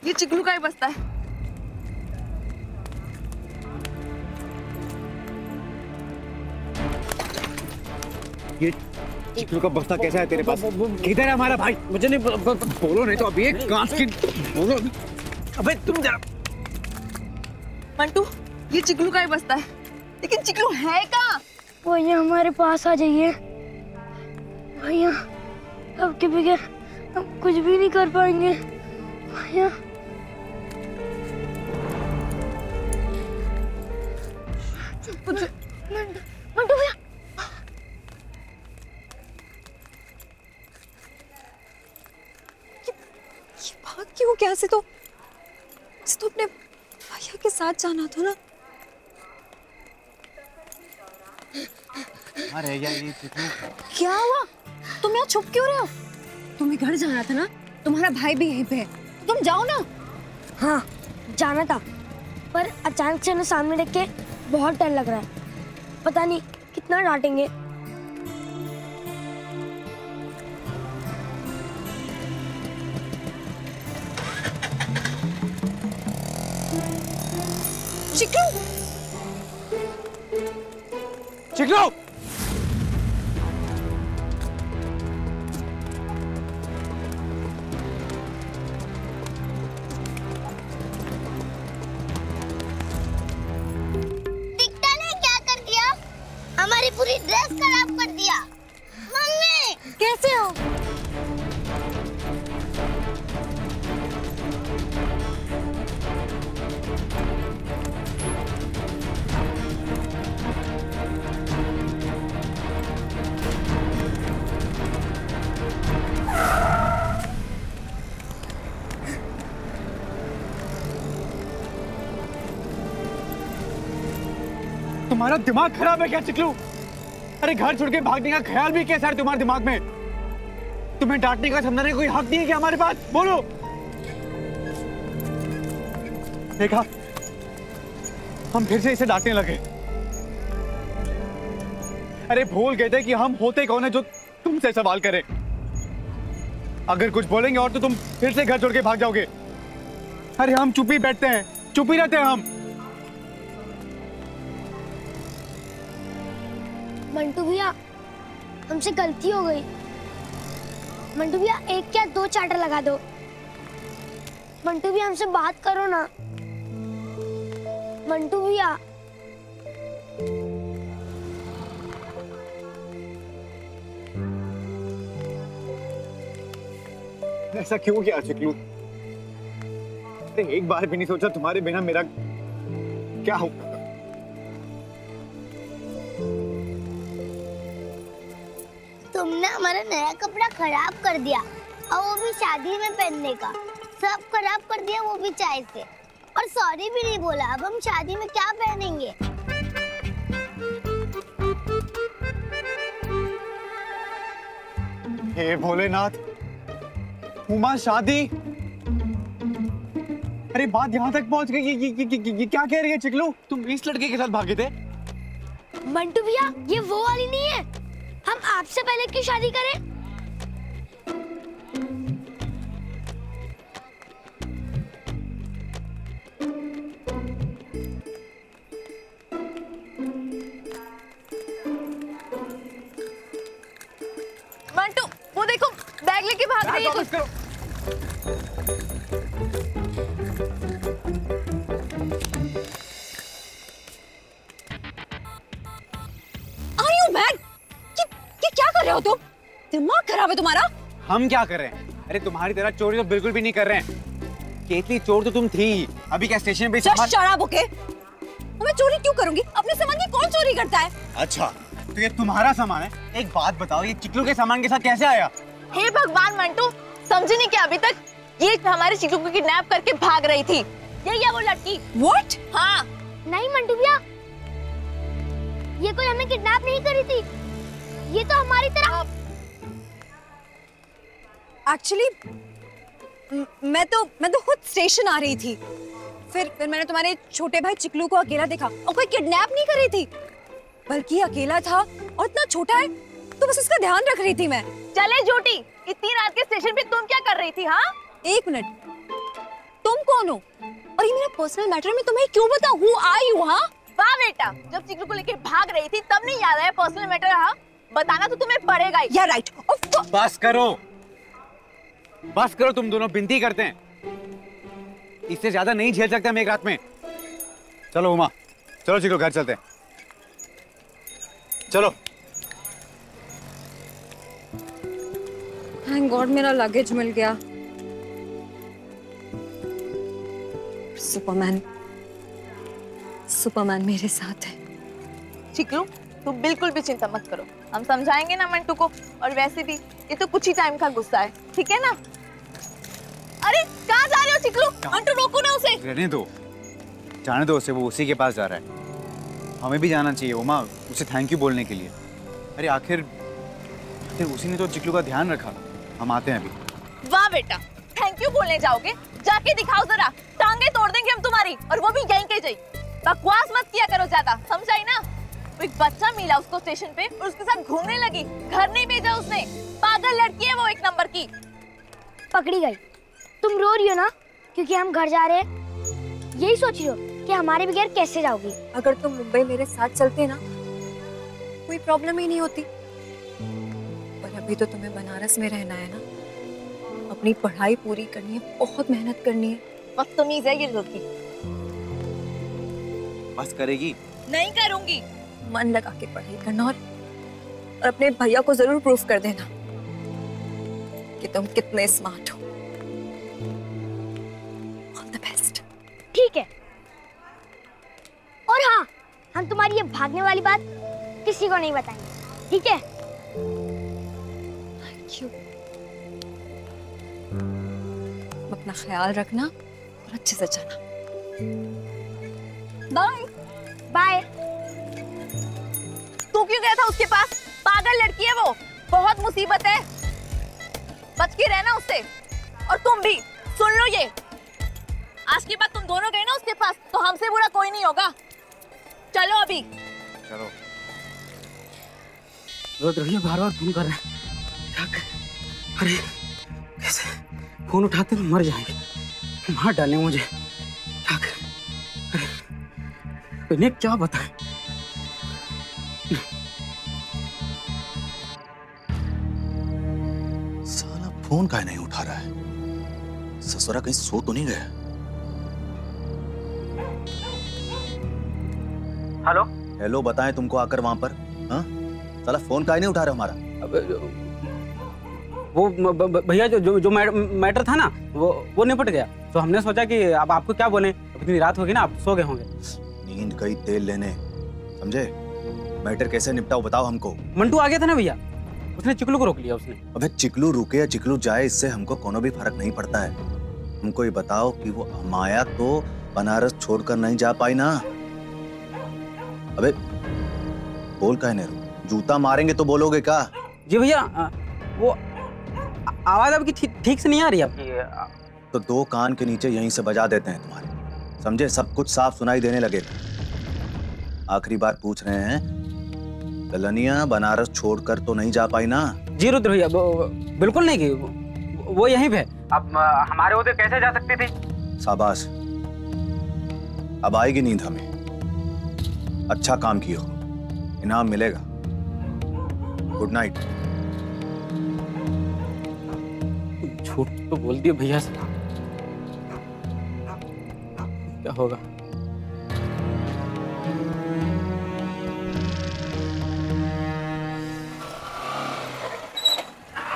ये चिकलू का ही बस्ता है। ये चिकलू का बस्ता कैसा है तेरे पास? किधर है हमारा भाई? मुझे नहीं बोलो, नहीं तो अभी एक कांच की बोलो। अबे तुम जरा। मंटू, ये चिकलू का ही बस्ता है, लेकिन चिकलू है कहाँ? भैया हमारे पास आ जाइए भैया, अब के बगैर हम कुछ भी नहीं कर पाएंगे भैया। मंटू भैया, भाग क्यों गया? से तो अपने भैया के साथ जाना था ना। अरे यार ये चिकलू क्या हुआ? तुम यहाँ छुप क्यों रहे हो? तुम्हें घर जाना था ना, तुम्हारा भाई भी यहीं पे है, तो तुम जाओ ना। हाँ जाना था, पर अचानक से ना सामने देख के बहुत डर लग रहा है, पता नहीं कितना डांटेंगे। चिकलू, चिकलू हमारी पूरी ड्रेस खराब कर दिया। मम्मी कैसे हो? तुम्हारा दिमाग खराब है क्या चिकलू? अरे घर छोड़ के भागने का ख्याल भी कैसा है तुम्हारे दिमाग में? तुम्हें डांटने का समझाने का कोई हक नहीं है क्या हमारे पास? बोलो। देखा, हम फिर से इसे डांटने लगे। अरे भूल गए थे कि हम होते कौन है जो तुमसे सवाल करें। अगर कुछ बोलेंगे और तो तुम फिर से घर छोड़ के भाग जाओगे। अरे हम चुप ही बैठते हैं, चुप ही रहते हैं हम। मंटू भैया हमसे गलती हो गई। मंटू भैया एक क्या दो चांटा लगा दो। मंटू भैया हमसे बात करो ना। मंटू भैया ऐसा क्यों किया चिकलू? एक बार भी नहीं सोचा तुम्हारे बिना मेरा क्या होगा? तुमने हमारा नया कपड़ा खराब कर दिया, और वो भी शादी में पहनने का। सब खराब कर दिया, वो भी चाय से। और सॉरी भी नहीं बोला। अब हम शादी में क्या पहनेंगे? हे भोलेनाथ, उमा शादी? अरे बात यहाँ तक पहुँच गई। ये क्या कह रही है चिकलू? तुम इस लड़के के साथ भागे थे? मंटू भैया ये वो वाली नहीं है। हम आपसे पहले क्यों शादी करें? मंटू वो देखो, बैग लेके भाग रही है कुछ। Are you mad? ये क्या कर रहे हो तुम? दिमाग खराब है तुम्हारा? हम क्या कर रहे हैं? अरे तुम्हारी तरह चोरी तो बिल्कुल भी नहीं कर रहे हैं। केतली चोर तो तुम थी। अभी क्या स्टेशन पे Just shut up, okay? मैं चोरी क्यों करूंगी? अपने सामान की कौन चोरी करता है? अच्छा तो ये तुम्हारा सामान है। एक बात बताओ, ये चिकलू के सामान के साथ कैसे आया? हे भगवान मंटू, समझे नहीं क्या अभी तक? ये हमारे चिकलू को किडनैप करके भाग रही थी। यही है वो लड़की। What? हाँ। नहीं मंटू भैया, ये कोई हमें किडनैप नहीं करी थी। ये तो हमारी तरह। एक्चुअली मैं तो खुद स्टेशन आ रही थी। फिर मैंने तुम्हारे छोटे भाई चिकलू को अकेला देखा, और कोई किडनैप नहीं कर रही थी, बल्कि अकेला था और इतना छोटा है, तो बस उसका ध्यान रख रही थी मैं। चले झूठी, इतनी रात के स्टेशन पे तुम क्या कर रही थी? हाँ 1 मिनट, तुम पर्सनल मैटर में तुम्हें क्यों बताऊं? Who are you? हाँ, वाह बेटा, जब चिकलू को लेके भाग रही थी तब नहीं याद आया पर्सनल मैटर? हाँ, बताना तो तुम्हें पड़ेगा ही। Yeah, right. Of course. बस करो तुम दोनों, विनती करते हैं, इससे ज्यादा नहीं झेल सकते हम एक रात में। चलो उमा, चलो चिकलू घर चलते हैं, चलो। Thank God मेरा लगेज मिल गया। सुपरमैन मेरे साथ है। चिकलू, तुम बिल्कुल भी चिंता मत करो, हम समझाएंगे ना मंटू को। और वैसे भी ये तो कुछ ही टाइम का गुस्सा है, ठीक है ना? अरे कहाँ जा रहे हो चिकलू? मंटू रोको ना उसे। रहने दो, जाने दो उसे, वो उसी के पास जा रहा है। हमें भी जाना चाहिए उमा, उसे थैंक यू बोलने के लिए। अरे आखिर उसी ने तो चिकलू का ध्यान रखा। हम आते हैं अभी। वाह बेटा, थैंक यू बोलने जाओगे? जाके दिखाओ जरा, टांगे तोड़ देंगे हम तुम्हारी, और वो भी यहीं के यहीं। बकवास मत किया करो ज्यादा, समझाई ना? एक बच्चा मिला उसको स्टेशन पे और उसके साथ घूमने लगी, घर नहीं भेजा उसने। पागल लड़की है वो, एक नंबर की। पकड़ी गई। तुम रो रही हो ना क्योंकि हम घर जा रहे हैं? यही सोच रही हो कि हमारे बगैर कैसे जाओगी? अगर तुम मुंबई मेरे साथ चलते ना, कोई प्रॉब्लम ही नहीं होती। पर अभी तो तुम्हें बनारस में रहना है ना, अपनी पढ़ाई पूरी करनी है, बहुत मेहनत करनी है। बदतमीज है ये लड़की। बस करेगी? नहीं करूंगी। मन लगा के पढ़ाई करना, और अपने भैया को जरूर प्रूफ कर देना कि तुम कितने स्मार्ट हो। All the best. ठीक है। और हाँ, हम तुम्हारी ये भागने वाली बात किसी को नहीं बताएंगे, ठीक है? Thank you. अपना ख्याल रखना और अच्छे से जाना। बाय। बाय। तू क्यों गया था उसके पास? पागल लड़की है वो, बहुत मुसीबत है, बच के रहना उससे। और तुम भी सुन लो ये, आज के बाद तुम दोनों गए ना उसके पास तो हमसे बुरा कोई नहीं होगा। चलो अभी। चलो। भैया बार-बार फोन कर रहे हैं। अरे कैसे फोन उठाते तो मर जाएंगे, मार डालेंगे मुझे। क्या करें? अरे इन्हें क्या बताएं? साला फोन काहे नहीं उठा रहा है? ससुरा कहीं सो तो नहीं गया? हेलो हेलो, बताएं तुमको आकर वहां पर। हाँ, साला फोन काहे नहीं उठा रहे हमारा? वो भैया जो मैटर था ना, वो निपट गया। तो हमने सोचा कि अब आपको क्या बोलें, इतनी रात होगी ना, आप सो गए होंगे। नींद गई तेल लेने, समझे? मैटर कैसे निपटाओ बताओ हमको। मंटू आ गया था ना भैया, उसने चिकलू को रोक लिया उसने। अबे चिकलू रुके या चिकलू जाए, इससे हमको कोनो भी फर्क नहीं पड़ता है। हमको ये बताओ कि वो माया तो बनारस छोड़कर नहीं जा पाई ना? अबे बोल काहे नहीं? जूता मारेंगे तो बोलोगे क्या? जी भैया, वो आवाज आपकी ठीक से नहीं आ रही आपकी। तो दो कान के नीचे यहीं से बजा देते हैं तुम्हारे, समझे? सब कुछ साफ सुनाई देने लगेगा। आखिरी बार पूछ रहे हैं, कलनिया बनारस छोड़कर तो नहीं जा पाई ना? जी रुद्र भैया, बिल्कुल नहीं की, वो यहीं पे। अब हमारे उधर कैसे जा सकती थी? शाबाश, अब आएगी नींद हमें। अच्छा काम किए हो, इनाम मिलेगा। Good night. झूठ तो बोल दिया भैया से, क्या होगा?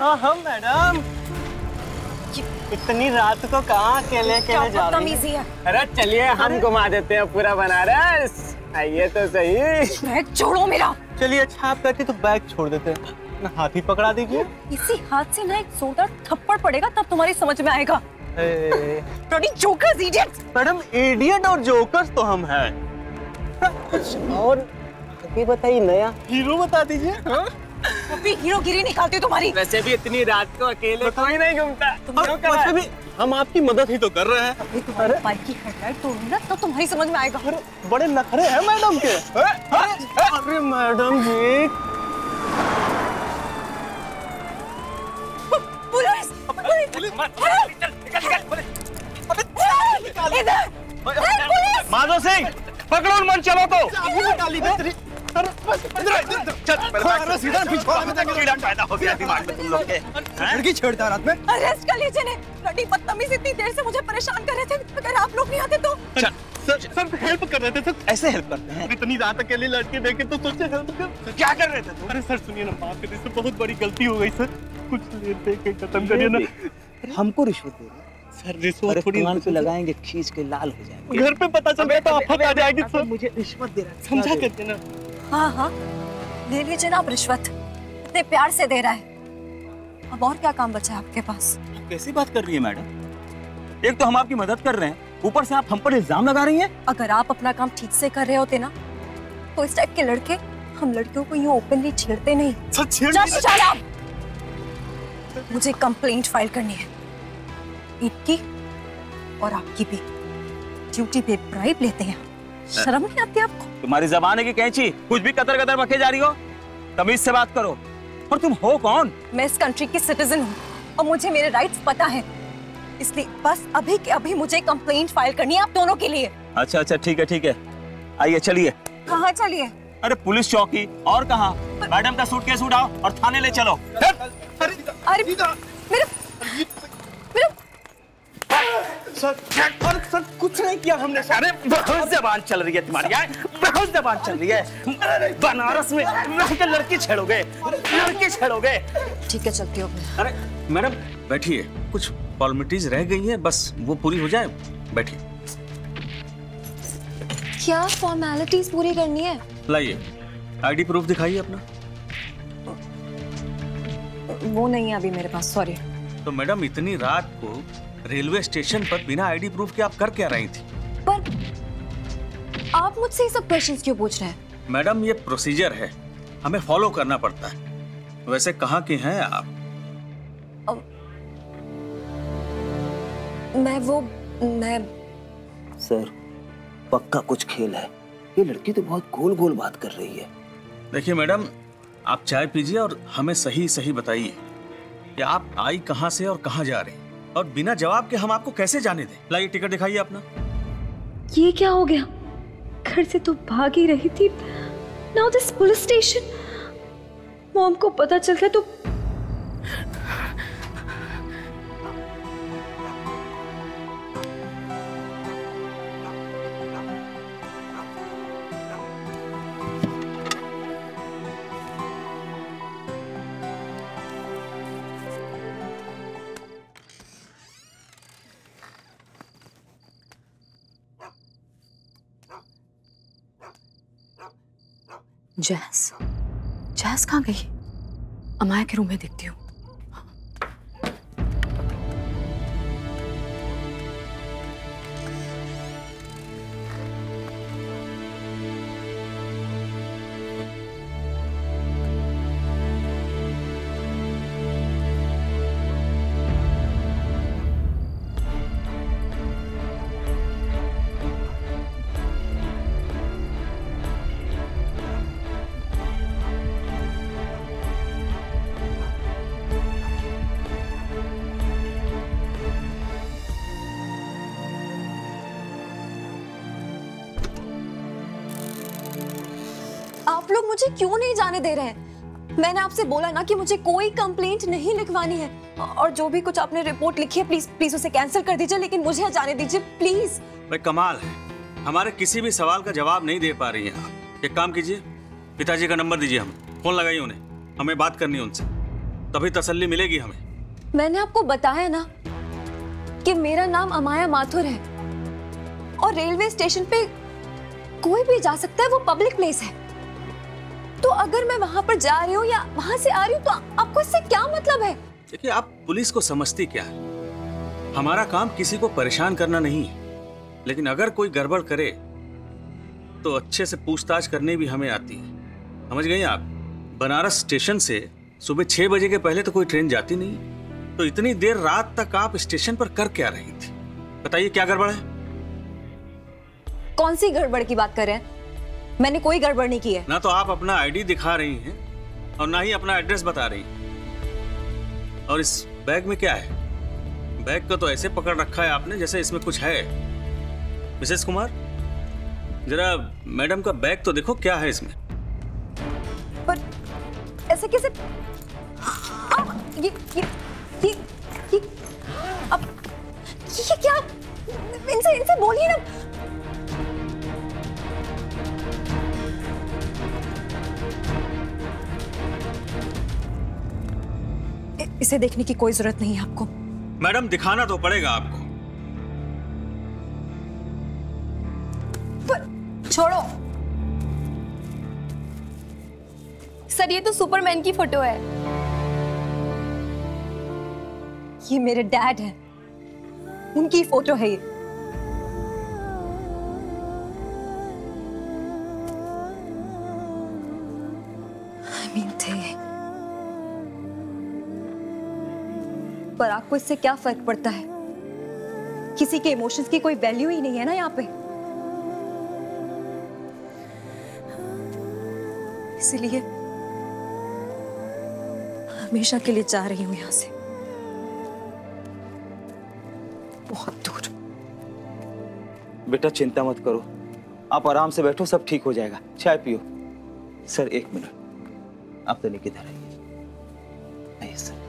हाँ मैडम, इतनी रात को कहाँ अकेले अकेले जा रही हैं? अरे चलिए हम घुमा देते हैं पूरा बनारस, आइए तो सही। बैग छोड़ो मेरा। चलिए अच्छा, आप कहती तो बैग छोड़ देते हैं, ना हाथ ही पकड़ा दीजिए। इसी हाथ से ना एक जोरदार थप्पड़ पड़ेगा तब तुम्हारी समझ में आएगा। Bloody jokers, idiots! Madam idiot और जोकर्स तो हम हैं। और आगे बताइए, नया हीरो बता दीजिए। हाँ? अभी हीरोगिरी निकालती हो तुम्हारी। वैसे भी इतनी रात को अकेले कोई नहीं घूमता। वैसे भी हम आपकी मदद ही तो कर रहे हैं। अभी तुम्हारे बाइक की हेडलाइट तोड़ूं ना तब तुम्हारी समझ में आएगा। बड़े नखरे हैं मैडम के। अरे मैडम जी, पुलिस! पुलिस! इधर! माधव सिंह पकड़ो उन मन, चलो तो। कीड़ा पैदा हो गया दिमाग में तुम लोग के। लड़की छेड़ता रात में। अरेस्ट कर लीजिए ने। लड़की बदतमीज इतनी देर से मुझे परेशान कर रहे थे, अगर आप लोग नहीं आते तो। सर हेल्प कर रहे थे सर। ऐसे हेल्प करते हैं? इतनी रात अकेले लड़के देखे तो सोचे हेल्प कर। क्या कर रहे थे तुम? अरे सर सुनिए ना, माफ करिए सर, बहुत बड़ी गलती हो गई सर। कुछ लेते के खत्म करिए ना। हमको रिश्वत दे रहे सर रिश्वत थोड़ी कान पे लगाएंगे, खींच के लाल हो जाएंगे। घर पे पता चल गया तो आफत आ जाएगी सर। मुझे रिश्वत दे रहा है, समझा करके ना। हाँ हाँ ले लीजिए ना आप रिश्वत, इतने प्यार से दे रहा है। अब और क्या काम बचा है आपके पास? कैसी बात कर रही है मैडम? एक तो हम आपकी मदद कर रहे हैं, ऊपर से आप हम पर इल्जाम लगा रही हैं। अगर आप अपना काम ठीक से कर रहे होते ना तो इस टाइप के लड़के हम लड़कियों को यूं ओपनली छेड़ते नहीं। Just shut up! मुझे कंप्लेंट फाइल करनी है, इनकी और आपकी भी। ड्यूटी पे ब्राइब लेते हैं, शर्म नहीं आती आपको? तुम्हारी जबान है कि कैंची? कुछ भी कतर कतर बके जा रही हो। तमीज से बात करो। और तुम हो कौन? मैं इस कंट्री की सिटीजन हूँ और मुझे मेरे राइट्स पता है, इसलिए बस अभी के अभी मुझे कंप्लेंट फाइल करनी है आप दोनों के लिए। अच्छा अच्छा ठीक है ठीक है, आइए चलिए। कहाँ चलिए? अरे पुलिस चौकी। और कहाँ? मैडम का सूटकेस उठाओ और थाने ले चलो। अरे मेरे सर कुछ नहीं किया हमने। अरे बहुत जबान चल रही है तुम्हारी, बहुत जबान चल रही है। बनारस में रहकर लड़की छेड़ोगे, लड़की छेड़ोगे। ठीक है चलती हो। अरे मैडम बैठिए, कुछ फॉर्मेलिटीज रह गई हैं, बस वो पूरी हो जाए। बैठिए। क्या फॉर्मेलिटीज पूरी करनी है? लाइए आईडी प्रूफ दिखाइए अपना। वो नहीं है अभी मेरे पास, सॉरी। तो मैडम इतनी रात को रेलवे स्टेशन पर बिना आईडी प्रूफ के आप कर क्या रही थी? पर आप मुझसे ये सब क्वेश्चंस क्यों पूछ रहे हैं? मैडम ये प्रोसीजर है, हमें फॉलो करना पड़ता है। वैसे कहाँ के हैं आप? मैं सर पक्का कुछ खेल है, ये लड़की तो बहुत गोल गोल बात कर रही है। देखिए मैडम, आप चाय पीजिए और हमें सही सही बताइए कि आप आई कहाँ से और कहाँ जा रही, और बिना जवाब के हम आपको कैसे जाने दें। लाइए टिकट दिखाइए अपना। ये क्या हो गया? घर से तो भाग ही रही थी, now this police station. Mom को पता चल गया तो जैस कहाँ गई? अमाया के रूम में देखती हूँ। आप लोग मुझे क्यों नहीं जाने दे रहे हैं? मैंने आपसे बोला ना कि मुझे कोई कंप्लेंट नहीं लिखवानी है, और जो भी कुछ आपने रिपोर्ट लिखी है प्लीज प्लीज उसे कैंसिल कर दीजिए, लेकिन मुझे जाने दीजिए प्लीज। भाई कमाल है, हमारे किसी भी सवाल का जवाब नहीं दे पा रही हैं आप। एक काम कीजिए, पिताजी का नंबर दीजिए, हमें फोन लगाइए उन्हें, हमें बात करनी है उनसे, तभी तसल्ली मिलेगी हमें। मैंने आपको बताया ना कि मेरा नाम अमाया माथुर है और रेलवे स्टेशन पे कोई भी जा सकता है, वो पब्लिक प्लेस है। तो अगर मैं वहां पर जा रही हूँ या वहां से आ रही हूँ तो आपको इससे क्या मतलब है? देखिए आप पुलिस को समझती क्या है, हमारा काम किसी को परेशान करना नहीं है, लेकिन अगर कोई गड़बड़ करे तो अच्छे से पूछताछ करने भी हमें आती है, समझ गई आप? बनारस स्टेशन से सुबह 6 बजे के पहले तो कोई ट्रेन जाती नहीं, तो इतनी देर रात तक आप स्टेशन पर कर क्या रही थी? बताइए क्या गड़बड़ है? कौन सी गड़बड़ की बात कर रहे हैं? मैंने कोई गड़बड़ नहीं की है। ना तो आप अपना आईडी दिखा रही हैं और ना ही अपना एड्रेस बता रही हैं। और इस बैग में क्या है? बैग को तो ऐसे पकड़ रखा है आपने जैसे इसमें कुछ है। मिसेस कुमार, जरा मैडम का बैग तो देखो, क्या है इसमें? पर ऐसे कैसे? ये अब ये क्या? इनसे बोलिए ना। इसे देखने की कोई जरूरत नहीं है आपको। मैडम, दिखाना तो पड़ेगा आपको। छोड़ो। सर, ये तो सुपरमैन की फोटो है। ये मेरे डैड हैं, उनकी फोटो है ये। थे। पर आपको इससे क्या फर्क पड़ता है? किसी के इमोशंस की कोई वैल्यू ही नहीं है ना यहाँ पे। इसलिए हमेशा के लिए जा रही हूं यहां से, बहुत दूर। बेटा चिंता मत करो, आप आराम से बैठो, सब ठीक हो जाएगा। चाय पियो। सर 1 मिनट, आप तो नहीं, किधर आइए सर।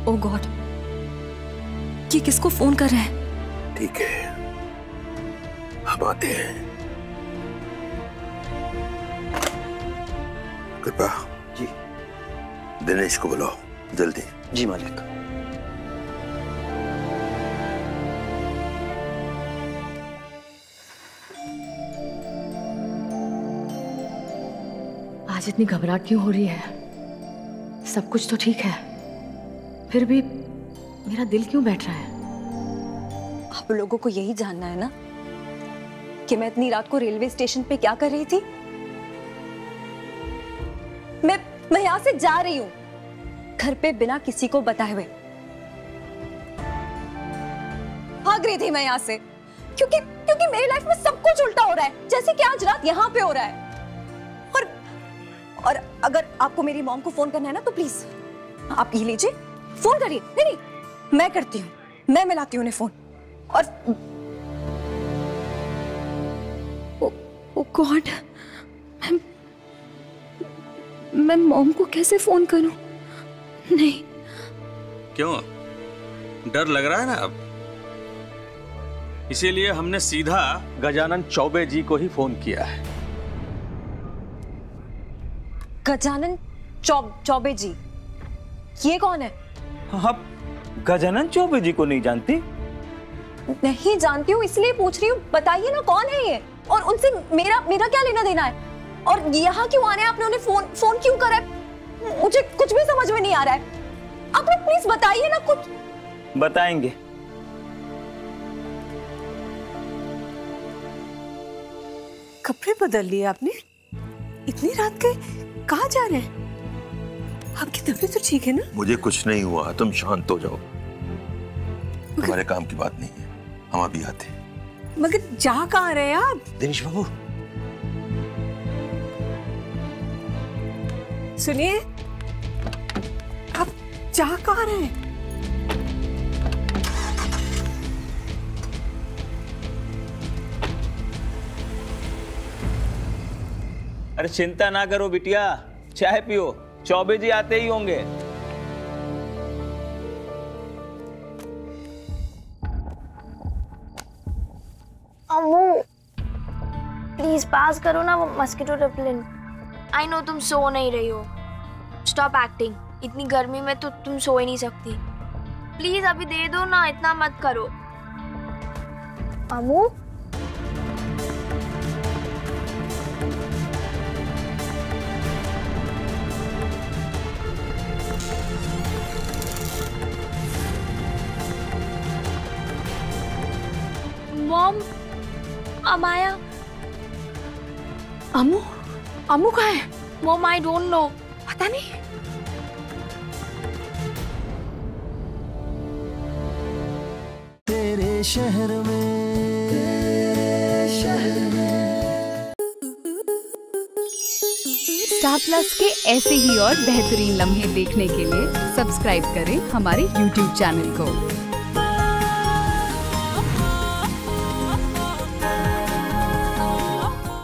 ओह गॉड, ये किसको फोन कर रहे हैं? ठीक है, हम आते हैं। कृपा जी, दिनेश को बुलाओ जल्दी। जी मालिक। आज इतनी घबराहट क्यों हो रही है? सब कुछ तो ठीक है, फिर भी मेरा दिल क्यों बैठ रहा है? आप लोगों को यही जानना है ना कि मैं इतनी रात को रेलवे स्टेशन पे क्या कर रही थी? मैं यहां से जा रही हूं, घर पे बिना किसी को बताए हुए भाग रही थी मैं यहां से, क्योंकि मेरी लाइफ में सब कुछ उल्टा हो रहा है, जैसे कि आज रात यहां पे हो रहा है। और अगर आपको मेरी मॉम को फोन करना है ना, तो प्लीज आप ये लीजिए, फोन करिए। नहीं, मैं करती हूँ, मैं मिलाती हूँ उन्हें फोन। और ओ गॉड, मैं मॉम को कैसे फोन करूं? नहीं। क्यों, डर लग रहा है ना अब? इसीलिए हमने सीधा गजानन चौबे जी को ही फोन किया है। गजानन चौबे जी, ये कौन है? आप गजानन चौबे जी को नहीं जानती? नहीं जानती हूँ, इसलिए पूछ रही हूँ, बताइए ना कौन है ये, और उनसे मेरा क्या लेना देना है? और यहाँ क्यों आना है? आपने उन्हें फोन क्यों करा है? मुझे कुछ भी समझ में नहीं आ रहा है। आप लोग प्लीज बताइए ना कुछ। बताएंगे। कपड़े बदल लिए आपने? इतनी रात के कहाँ जा रहे हैं? आपकी तबीयत तो ठीक है ना? मुझे कुछ नहीं हुआ, तुम शांत हो जाओ। तुम्हारे काम की बात नहीं है, हम अभी आते हैं। मगर जा कहाँ रहे हैं आप? दिनेश बाबू, सुनिए, आप जा कहाँ रहे हैं? अरे चिंता ना करो बिटिया, चाय पियो, चौबे जी आते ही होंगे। अम्मू प्लीज पास करो ना वो मस्कीटो रिपेलेंट। आई नो तुम सो नहीं रही हो, स्टॉप एक्टिंग। इतनी गर्मी में तो तुम सो ही नहीं सकती। प्लीज अभी दे दो ना, इतना मत करो। अम्मू मॉम, अमाया। अम्मू कहाँ है? मॉम आई डोंट नो, पता नहीं। तेरे शहर में स्टार प्लस के ऐसे ही और बेहतरीन लम्हे देखने के लिए सब्सक्राइब करें हमारे YouTube चैनल को।